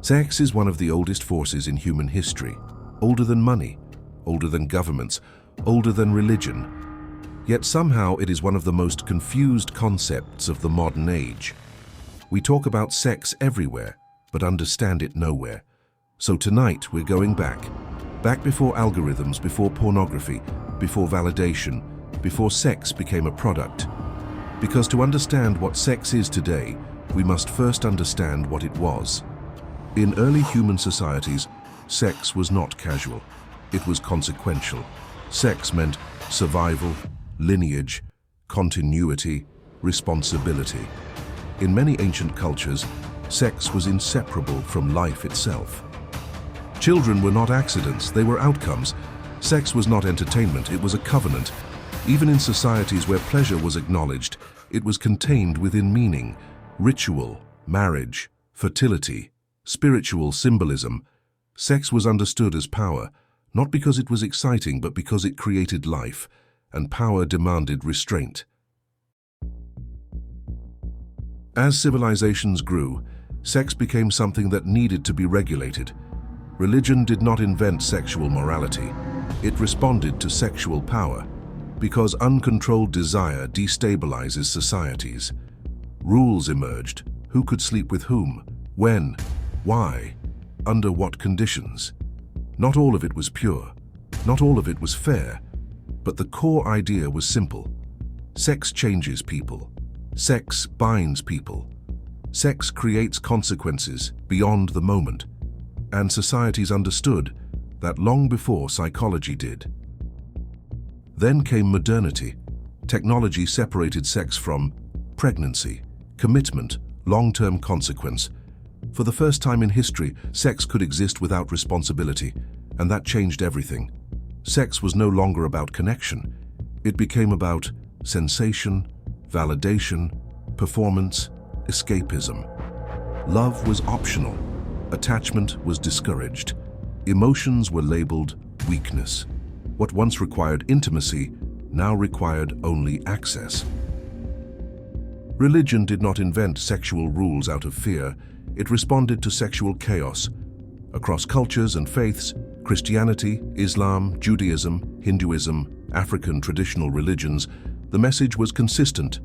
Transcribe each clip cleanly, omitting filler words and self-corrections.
Sex is one of the oldest forces in human history, older than money, older than governments, older than religion. Yet somehow it is one of the most confused concepts of the modern age. We talk about sex everywhere, but understand it nowhere. So tonight we're going back before algorithms, before pornography, before validation, before sex became a product. Because to understand what sex is today, we must first understand what it was. In early human societies, sex was not casual. It was consequential. Sex meant survival, lineage, continuity, responsibility. In many ancient cultures, sex was inseparable from life itself. Children were not accidents, they were outcomes. Sex was not entertainment, it was a covenant. Even in societies where pleasure was acknowledged, it was contained within meaning, ritual, marriage, fertility, spiritual symbolism. Sex was understood as power, not because it was exciting, but because it created life, and power demanded restraint. As civilizations grew, sex became something that needed to be regulated. Religion did not invent sexual morality. It responded to sexual power, because uncontrolled desire destabilizes societies. Rules emerged: who could sleep with whom, when, why, under what conditions. Not all of it was pure, not all of it was fair, but the core idea was simple. Sex changes people. Sex binds people. Sex creates consequences beyond the moment, and societies understood that long before psychology did. Then came modernity. Technology separated sex from pregnancy, commitment, long-term consequence. For the first time in history, sex could exist without responsibility, and that changed everything. Sex was no longer about connection. It became about sensation, validation, performance, escapism. Love was optional. Attachment was discouraged. Emotions were labeled weakness. What once required intimacy now required only access. Religion did not invent sexual rules out of fear. It responded to sexual chaos. Across cultures and faiths, Christianity, Islam, Judaism, Hinduism, African traditional religions, the message was consistent.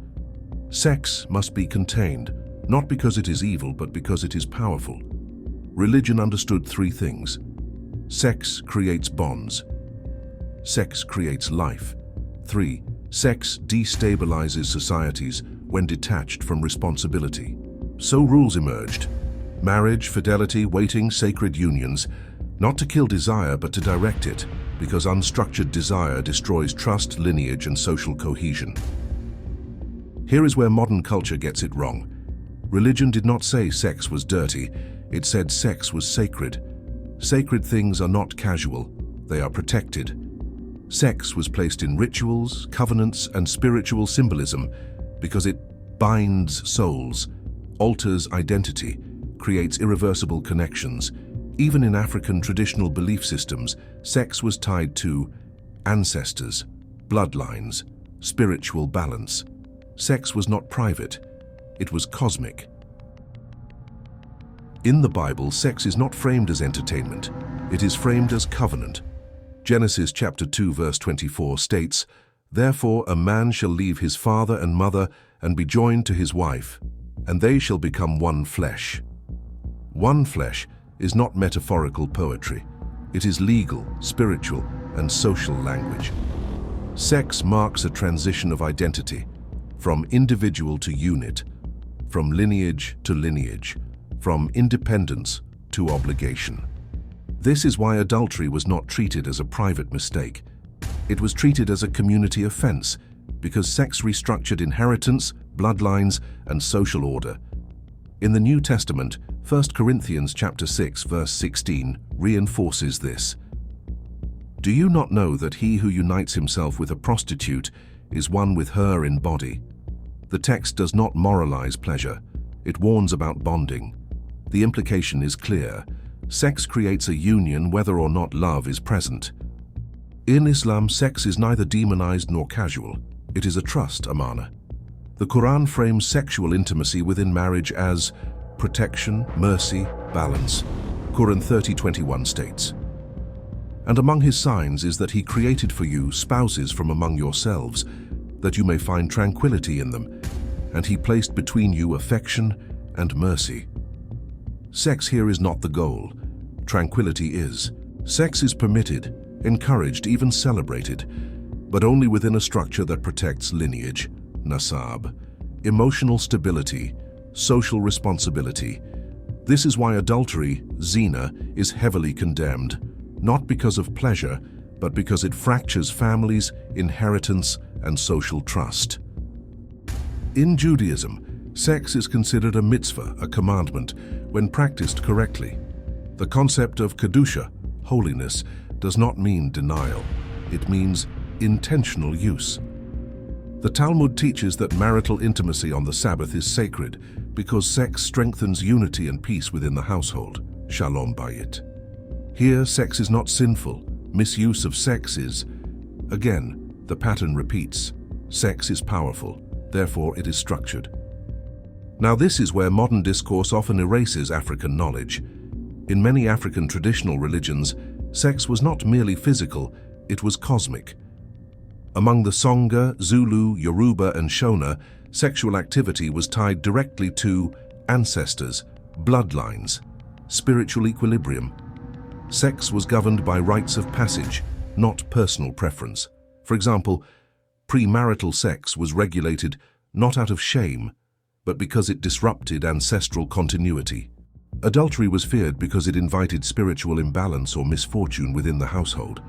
Sex must be contained, not because it is evil, but because it is powerful. Religion understood three things. Sex creates bonds. Sex creates life. 3. Sex destabilizes societies when detached from responsibility. So rules emerged. Marriage, fidelity, waiting, sacred unions, not to kill desire but to direct it, because unstructured desire destroys trust, lineage, and social cohesion. Here is where modern culture gets it wrong. Religion did not say sex was dirty, it said sex was sacred. Sacred things are not casual, they are protected. Sex was placed in rituals, covenants, and spiritual symbolism because it binds souls, alters identity, creates irreversible connections. Even in African traditional belief systems, sex was tied to ancestors, bloodlines, spiritual balance. Sex was not private, it was cosmic. In the Bible, sex is not framed as entertainment, it is framed as covenant. Genesis chapter 2 verse 24 states, "Therefore a man shall leave his father and mother and be joined to his wife, and they shall become one flesh." One flesh is not metaphorical poetry. It is legal, spiritual, and social language. Sex marks a transition of identity, from individual to unit, from lineage to lineage, from independence to obligation. This is why adultery was not treated as a private mistake. It was treated as a community offense, because sex restructured inheritance, bloodlines, and social order. In the New Testament, 1 Corinthians chapter 6 verse 16 reinforces this. "Do you not know that he who unites himself with a prostitute is one with her in body?" The text does not moralize pleasure. It warns about bonding. The implication is clear. Sex creates a union whether or not love is present. In Islam, sex is neither demonized nor casual. It is a trust, amana. The Quran frames sexual intimacy within marriage as protection, mercy, balance, Quran 30:21 states. And among his signs is that he created for you spouses from among yourselves, that you may find tranquility in them, and he placed between you affection and mercy. Sex here is not the goal. Tranquility is. Sex is permitted, encouraged, even celebrated, but only within a structure that protects lineage, nasab, emotional stability, social responsibility. This is why adultery, zina, is heavily condemned, not because of pleasure, but because it fractures families, inheritance, and social trust. In Judaism, sex is considered a mitzvah, a commandment, when practiced correctly. The concept of kedusha, holiness, does not mean denial. It means intentional use. The Talmud teaches that marital intimacy on the Sabbath is sacred because sex strengthens unity and peace within the household. Shalom bayit. Here, sex is not sinful. Misuse of sex is. Again, the pattern repeats. Sex is powerful, therefore it is structured. Now this is where modern discourse often erases African knowledge. In many African traditional religions, sex was not merely physical, it was cosmic. Among the Songa, Zulu, Yoruba, and Shona, sexual activity was tied directly to ancestors, bloodlines, spiritual equilibrium. Sex was governed by rites of passage, not personal preference. For example, premarital sex was regulated not out of shame, but because it disrupted ancestral continuity. Adultery was feared because it invited spiritual imbalance or misfortune within the household.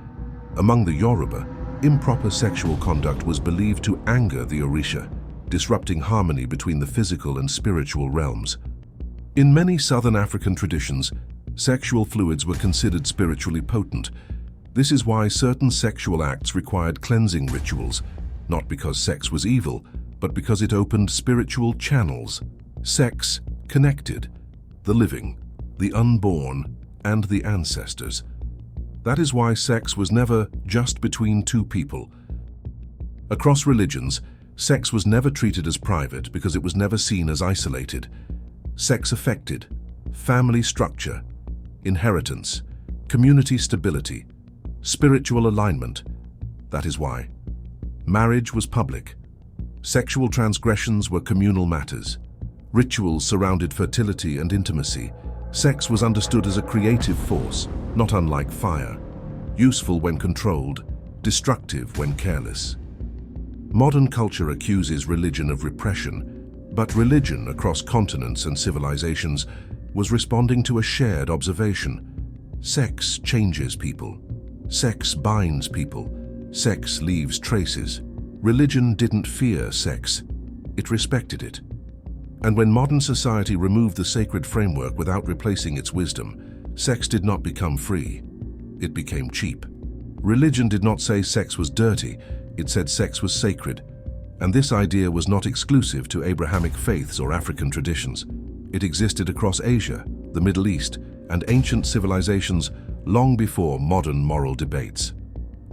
Among the Yoruba, improper sexual conduct was believed to anger the Orisha, disrupting harmony between the physical and spiritual realms. In many Southern African traditions, sexual fluids were considered spiritually potent. This is why certain sexual acts required cleansing rituals, not because sex was evil, but because it opened spiritual channels. Sex connected the living, the unborn, and the ancestors. That is why sex was never just between two people. Across religions, sex was never treated as private because it was never seen as isolated. Sex affected family structure, inheritance, community stability, spiritual alignment. That is why. Marriage was public. Sexual transgressions were communal matters. Rituals surrounded fertility and intimacy. Sex was understood as a creative force, not unlike fire, useful when controlled, destructive when careless. Modern culture accuses religion of repression, but religion across continents and civilizations was responding to a shared observation. Sex changes people. Sex binds people. Sex leaves traces. Religion didn't fear sex. It respected it. And when modern society removed the sacred framework without replacing its wisdom, sex did not become free. It became cheap. Religion did not say sex was dirty, it said sex was sacred. And this idea was not exclusive to Abrahamic faiths or African traditions. It existed across Asia, the Middle East, and ancient civilizations long before modern moral debates.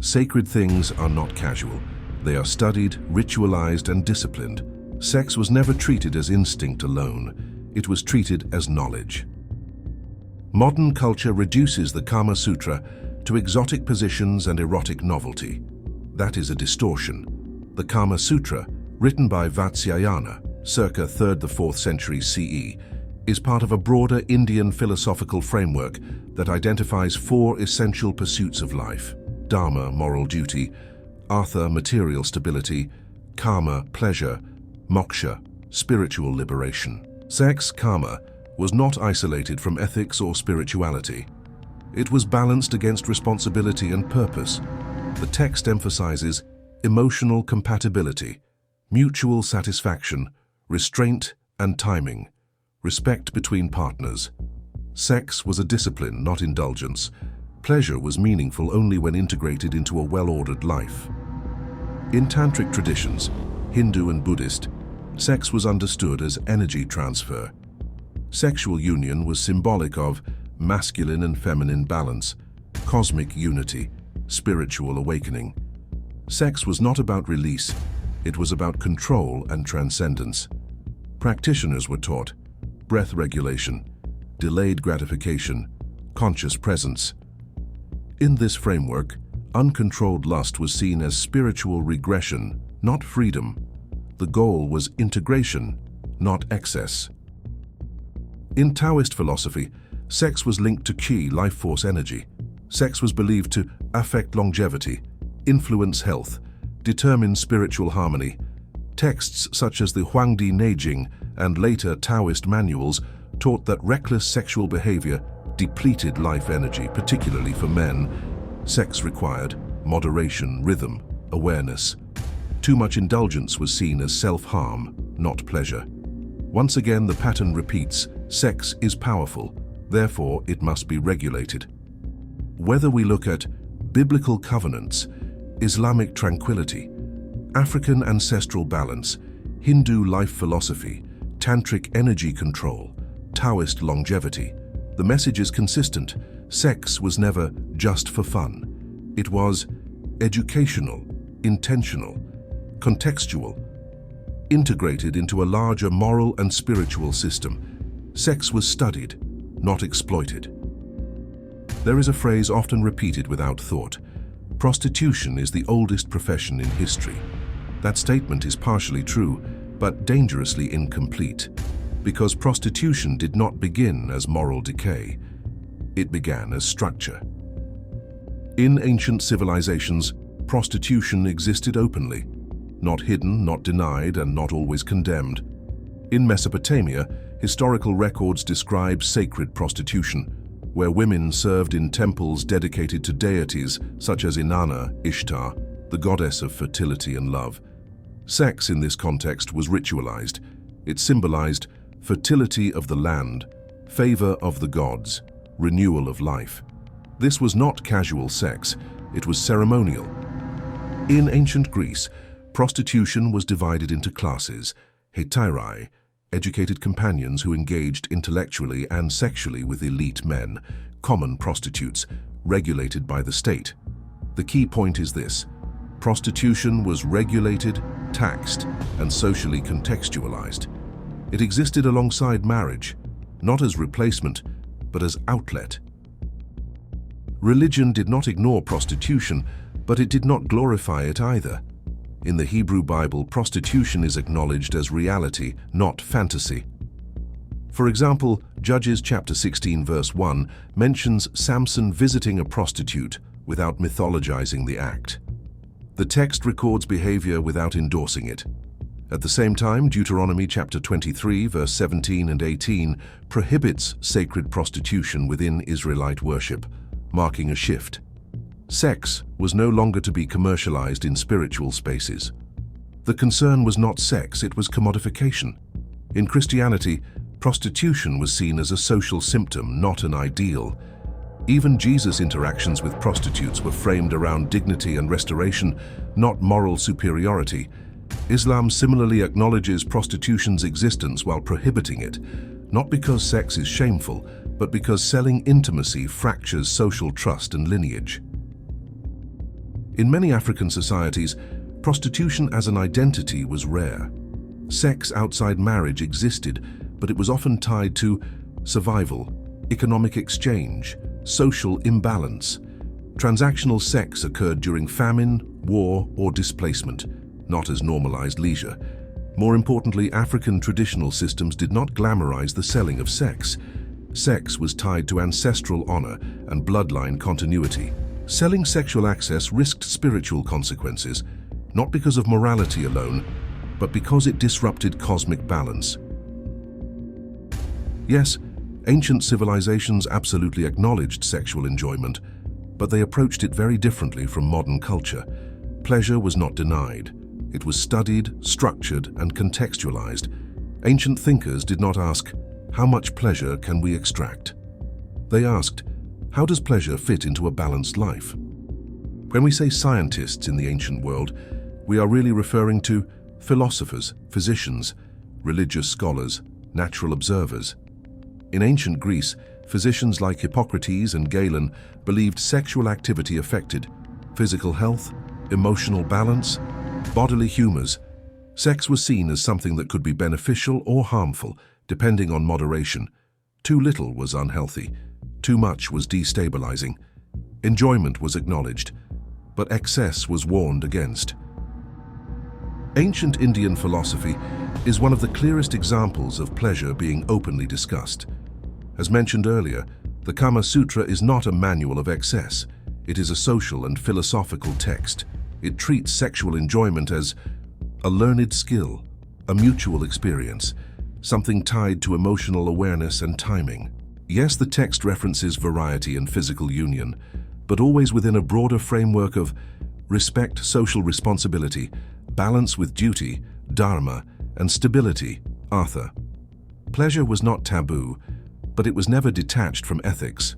Sacred things are not casual. They are studied, ritualized, and disciplined. Sex was never treated as instinct alone. It was treated as knowledge. Modern culture reduces the Kama Sutra to exotic positions and erotic novelty. That is a distortion. The Kama Sutra, written by Vatsyayana, circa 3rd to 4th century CE, is part of a broader Indian philosophical framework that identifies 4 essential pursuits of life: Dharma, moral duty; Artha, material stability; Kama, pleasure; Moksha, spiritual liberation. Sex, Kama, was not isolated from ethics or spirituality. It was balanced against responsibility and purpose. The text emphasizes emotional compatibility, mutual satisfaction, restraint and timing, respect between partners. Sex was a discipline, not indulgence. Pleasure was meaningful only when integrated into a well-ordered life. In tantric traditions, Hindu and Buddhist, sex was understood as energy transfer. Sexual union was symbolic of masculine and feminine balance, cosmic unity, spiritual awakening. Sex was not about release, it was about control and transcendence. Practitioners were taught, breath regulation, delayed gratification, conscious presence. In this framework, uncontrolled lust was seen as spiritual regression, not freedom. The goal was integration, not excess. In Taoist philosophy, sex was linked to qi, life force energy. Sex was believed to affect longevity, influence health, determine spiritual harmony. Texts such as the Huangdi Neijing and later Taoist manuals taught that reckless sexual behavior depleted life energy, particularly for men. Sex required moderation, rhythm, awareness. Too much indulgence was seen as self-harm, not pleasure. Once again, the pattern repeats: sex is powerful, therefore it must be regulated. Whether we look at biblical covenants, Islamic tranquility, African ancestral balance, Hindu life philosophy, tantric energy control, Taoist longevity, the message is consistent. Sex was never just for fun. It was educational, intentional, contextual, integrated into a larger moral and spiritual system. Sex was studied, not exploited. There is a phrase often repeated without thought: prostitution is the oldest profession in history. That statement is partially true, but dangerously incomplete, because prostitution did not begin as moral decay. It began as structure. In ancient civilizations, prostitution existed openly, not hidden, not denied, and not always condemned. In Mesopotamia, historical records describe sacred prostitution, where women served in temples dedicated to deities such as Inanna, Ishtar, the goddess of fertility and love. Sex in this context was ritualized. It symbolized fertility of the land, favor of the gods, renewal of life. This was not casual sex, it was ceremonial. In ancient Greece, prostitution was divided into classes: hetairai, educated companions who engaged intellectually and sexually with elite men; common prostitutes, regulated by the state. The key point is this: prostitution was regulated, taxed, and socially contextualized. It existed alongside marriage, not as replacement, but as outlet. Religion did not ignore prostitution, but it did not glorify it either. In the Hebrew Bible, prostitution is acknowledged as reality, not fantasy. For example, Judges chapter 16 verse 1 mentions Samson visiting a prostitute without mythologizing the act. The text records behavior without endorsing it. At the same time, Deuteronomy chapter 23 verse 17 and 18 prohibits sacred prostitution within Israelite worship, marking a shift. Sex was no longer to be commercialized in spiritual spaces. The concern was not sex, it was commodification. In Christianity, prostitution was seen as a social symptom, not an ideal. Even Jesus' interactions with prostitutes were framed around dignity and restoration, not moral superiority. Islam similarly acknowledges prostitution's existence while prohibiting it, not because sex is shameful, but because selling intimacy fractures social trust and lineage. In many African societies, prostitution as an identity was rare. Sex outside marriage existed, but it was often tied to survival, economic exchange, social imbalance. Transactional sex occurred during famine, war, or displacement, not as normalized leisure. More importantly, African traditional systems did not glamorize the selling of sex. Sex was tied to ancestral honor and bloodline continuity. Selling sexual access risked spiritual consequences, not because of morality alone, but because it disrupted cosmic balance. Yes, ancient civilizations absolutely acknowledged sexual enjoyment, but they approached it very differently from modern culture. Pleasure was not denied. It was studied, structured, and contextualized. Ancient thinkers did not ask, "How much pleasure can we extract?" They asked, "How does pleasure fit into a balanced life?" When we say scientists in the ancient world, we are really referring to philosophers, physicians, religious scholars, natural observers. In ancient Greece, physicians like Hippocrates and Galen believed sexual activity affected physical health, emotional balance, bodily humors. Sex was seen as something that could be beneficial or harmful, depending on moderation. Too little was unhealthy. Too much was destabilizing. Enjoyment was acknowledged, but excess was warned against. Ancient Indian philosophy is one of the clearest examples of pleasure being openly discussed. As mentioned earlier, the Kama Sutra is not a manual of excess. It is a social and philosophical text. It treats sexual enjoyment as a learned skill, a mutual experience, something tied to emotional awareness and timing. Yes, the text references variety and physical union, but always within a broader framework of respect, social responsibility, balance with duty, dharma, and stability, artha. Pleasure was not taboo, but it was never detached from ethics.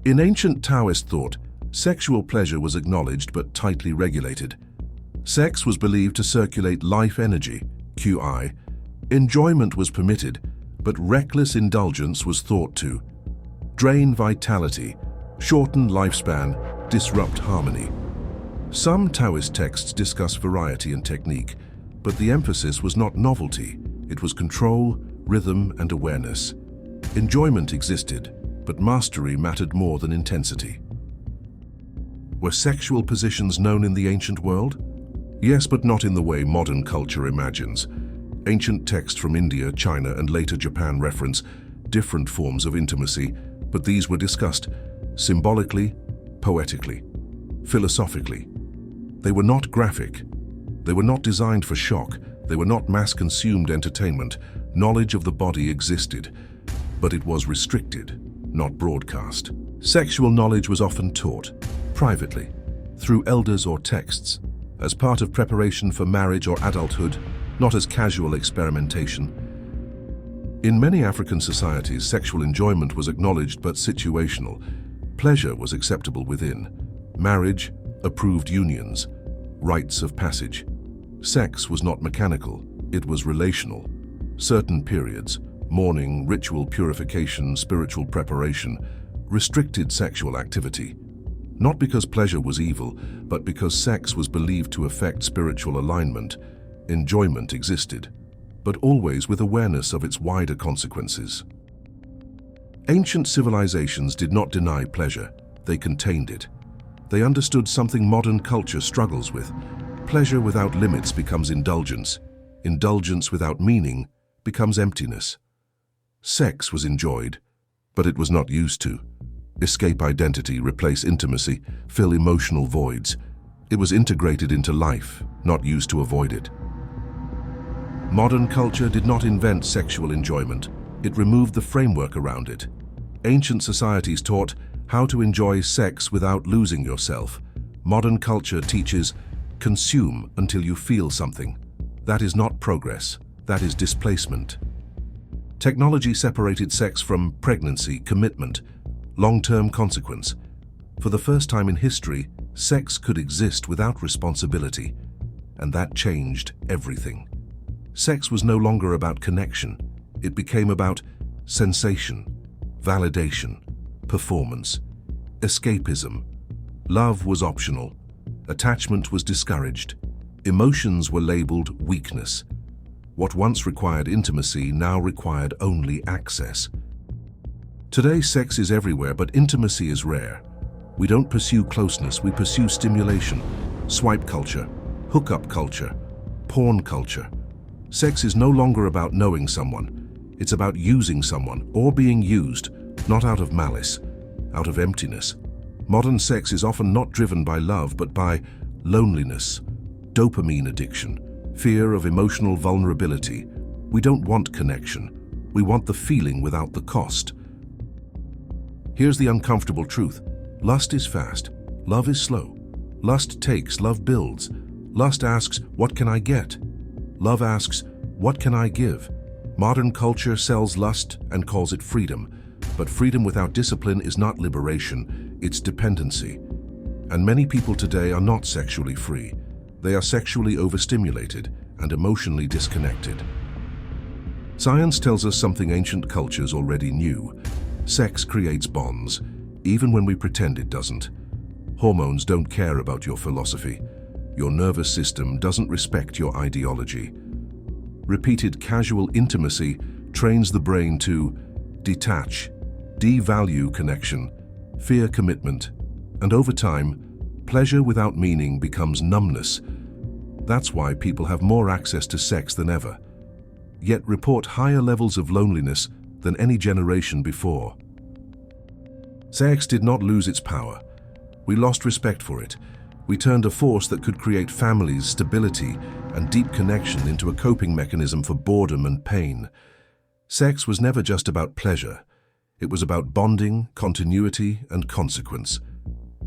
In ancient Taoist thought, sexual pleasure was acknowledged but tightly regulated. Sex was believed to circulate life energy, Qi. Enjoyment was permitted, but reckless indulgence was thought to drain vitality, shorten lifespan, disrupt harmony. Some Taoist texts discuss variety and technique, but the emphasis was not novelty, it was control, rhythm, and awareness. Enjoyment existed, but mastery mattered more than intensity. Were sexual positions known in the ancient world? Yes, but not in the way modern culture imagines. Ancient texts from India, China, and later Japan reference different forms of intimacy, but these were discussed symbolically, poetically, philosophically. They were not graphic. They were not designed for shock. They were not mass-consumed entertainment. Knowledge of the body existed, but it was restricted, not broadcast. Sexual knowledge was often taught, privately, through elders or texts, as part of preparation for marriage or adulthood, not as casual experimentation. In many African societies, sexual enjoyment was acknowledged but situational. Pleasure was acceptable within. Marriage, approved unions, rites of passage. Sex was not mechanical, it was relational. Certain periods, mourning, ritual purification, spiritual preparation, restricted sexual activity. Not because pleasure was evil, but because sex was believed to affect spiritual alignment. Enjoyment existed, but always with awareness of its wider consequences. Ancient civilizations did not deny pleasure, they contained it. They understood something modern culture struggles with. Pleasure without limits becomes indulgence. Indulgence without meaning becomes emptiness. Sex was enjoyed, but it was not used to. Escape identity, replace intimacy, fill emotional voids. It was integrated into life, not used to avoid it. Modern culture did not invent sexual enjoyment. It removed the framework around it. Ancient societies taught how to enjoy sex without losing yourself. Modern culture teaches, consume until you feel something. That is not progress, that is displacement. Technology separated sex from pregnancy, commitment, long-term consequence. For the first time in history, sex could exist without responsibility, and that changed everything. Sex was no longer about connection. It became about sensation, validation, performance, escapism. Love was optional. Attachment was discouraged. Emotions were labeled weakness. What once required intimacy now required only access. Today, sex is everywhere, but intimacy is rare. We don't pursue closeness, we pursue stimulation, swipe culture, hookup culture, porn culture. Sex is no longer about knowing someone. It's about using someone or being used, not out of malice, out of emptiness. Modern sex is often not driven by love, but by loneliness, dopamine addiction, fear of emotional vulnerability. We don't want connection. We want the feeling without the cost. Here's the uncomfortable truth. Lust is fast. Love is slow. Lust takes, love builds. Lust asks, what can I get? Love asks, what can I give? Modern culture sells lust and calls it freedom. But freedom without discipline is not liberation, it's dependency. And many people today are not sexually free. They are sexually overstimulated and emotionally disconnected. Science tells us something ancient cultures already knew. Sex creates bonds, even when we pretend it doesn't. Hormones don't care about your philosophy. Your nervous system doesn't respect your ideology. Repeated casual intimacy trains the brain to detach, devalue connection, fear commitment, and over time, pleasure without meaning becomes numbness. That's why people have more access to sex than ever, yet report higher levels of loneliness than any generation before. Sex did not lose its power. We lost respect for it. We turned a force that could create families, stability, and deep connection into a coping mechanism for boredom and pain. Sex was never just about pleasure. It was about bonding, continuity, and consequence.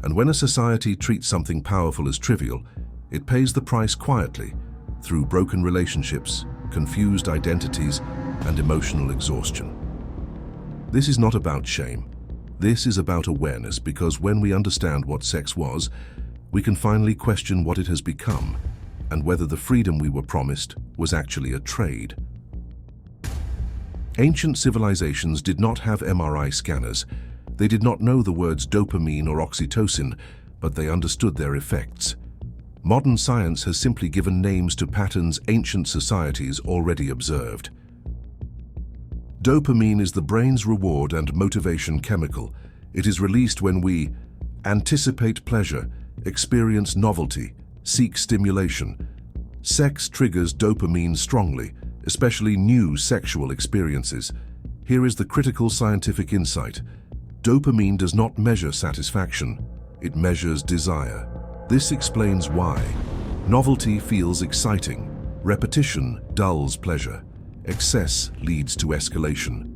And when a society treats something powerful as trivial, it pays the price quietly, through broken relationships, confused identities, and emotional exhaustion. This is not about shame. This is about awareness, because when we understand what sex was, we can finally question what it has become and whether the freedom we were promised was actually a trade. Ancient civilizations did not have MRI scanners. They did not know the words dopamine or oxytocin, but they understood their effects. Modern science has simply given names to patterns ancient societies already observed. Dopamine is the brain's reward and motivation chemical. It is released when we anticipate pleasure, experience novelty, seek stimulation. Sex triggers dopamine strongly, especially new sexual experiences. Here is the critical scientific insight. Dopamine does not measure satisfaction. It measures desire. This explains why. Novelty feels exciting. Repetition dulls pleasure. Excess leads to escalation.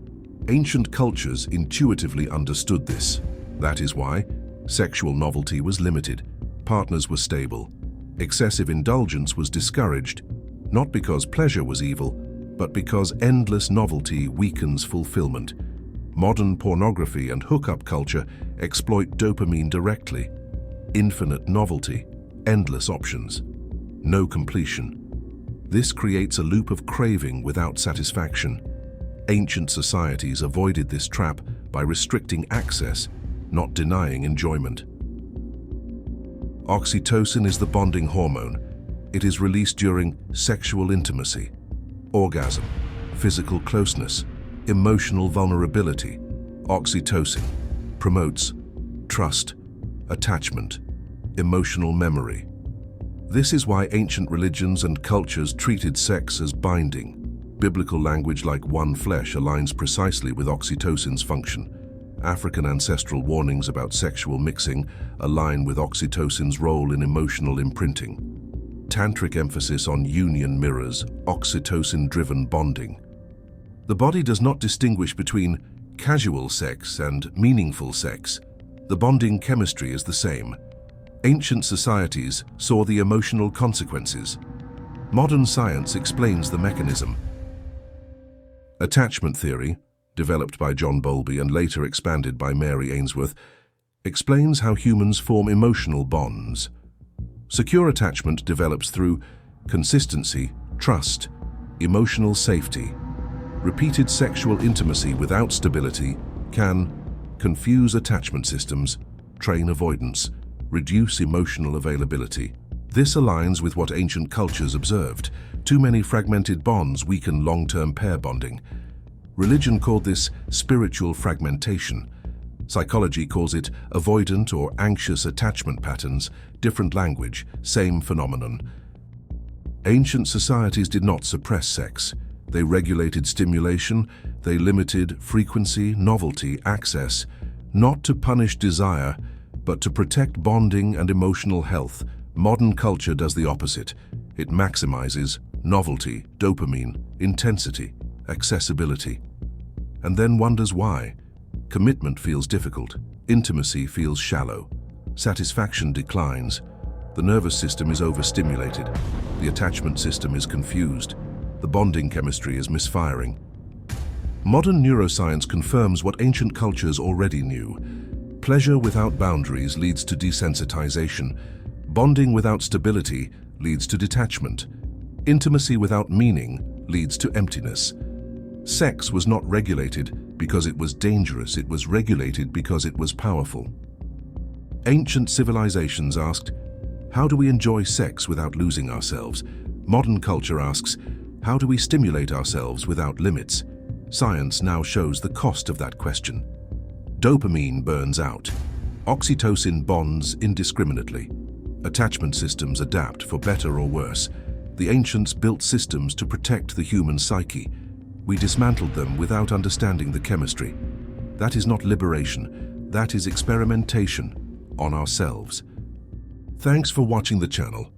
Ancient cultures intuitively understood this. That is why sexual novelty was limited. Partners were stable. Excessive indulgence was discouraged, not because pleasure was evil, but because endless novelty weakens fulfillment. Modern pornography and hookup culture exploit dopamine directly. Infinite novelty, endless options, no completion. This creates a loop of craving without satisfaction. Ancient societies avoided this trap by restricting access, not denying enjoyment. Oxytocin is the bonding hormone. It is released during sexual intimacy, orgasm, physical closeness, emotional vulnerability. Oxytocin promotes trust, attachment, emotional memory. This is why ancient religions and cultures treated sex as binding. Biblical language like one flesh aligns precisely with oxytocin's function. African ancestral warnings about sexual mixing align with oxytocin's role in emotional imprinting. Tantric emphasis on union mirrors oxytocin-driven bonding. The body does not distinguish between casual sex and meaningful sex. The bonding chemistry is the same. Ancient societies saw the emotional consequences. Modern science explains the mechanism. Attachment theory, developed by John Bowlby and later expanded by Mary Ainsworth, explains how humans form emotional bonds. Secure attachment develops through consistency, trust, emotional safety. Repeated sexual intimacy without stability can confuse attachment systems, train avoidance, reduce emotional availability. This aligns with what ancient cultures observed. Too many fragmented bonds weaken long-term pair bonding. Religion called this spiritual fragmentation. Psychology calls it avoidant or anxious attachment patterns, different language, same phenomenon. Ancient societies did not suppress sex. They regulated stimulation, they limited frequency, novelty, access, not to punish desire, but to protect bonding and emotional health. Modern culture does the opposite. It maximizes novelty, dopamine, intensity, accessibility, and then wonders why. Commitment feels difficult, intimacy feels shallow, satisfaction declines, the nervous system is overstimulated, the attachment system is confused, the bonding chemistry is misfiring. Modern neuroscience confirms what ancient cultures already knew. Pleasure without boundaries leads to desensitization. Bonding without stability leads to detachment. Intimacy without meaning leads to emptiness. Sex was not regulated because it was dangerous, it was regulated because it was powerful. Ancient civilizations asked, how do we enjoy sex without losing ourselves? Modern culture asks, How do we stimulate ourselves without limits? Science now shows the cost of that question. Dopamine burns out. Oxytocin bonds indiscriminately. Attachment systems adapt for better or worse. The ancients built systems to protect the human psyche. We dismantled them without understanding the chemistry. That is not liberation, that is experimentation on ourselves. Thanks for watching the channel.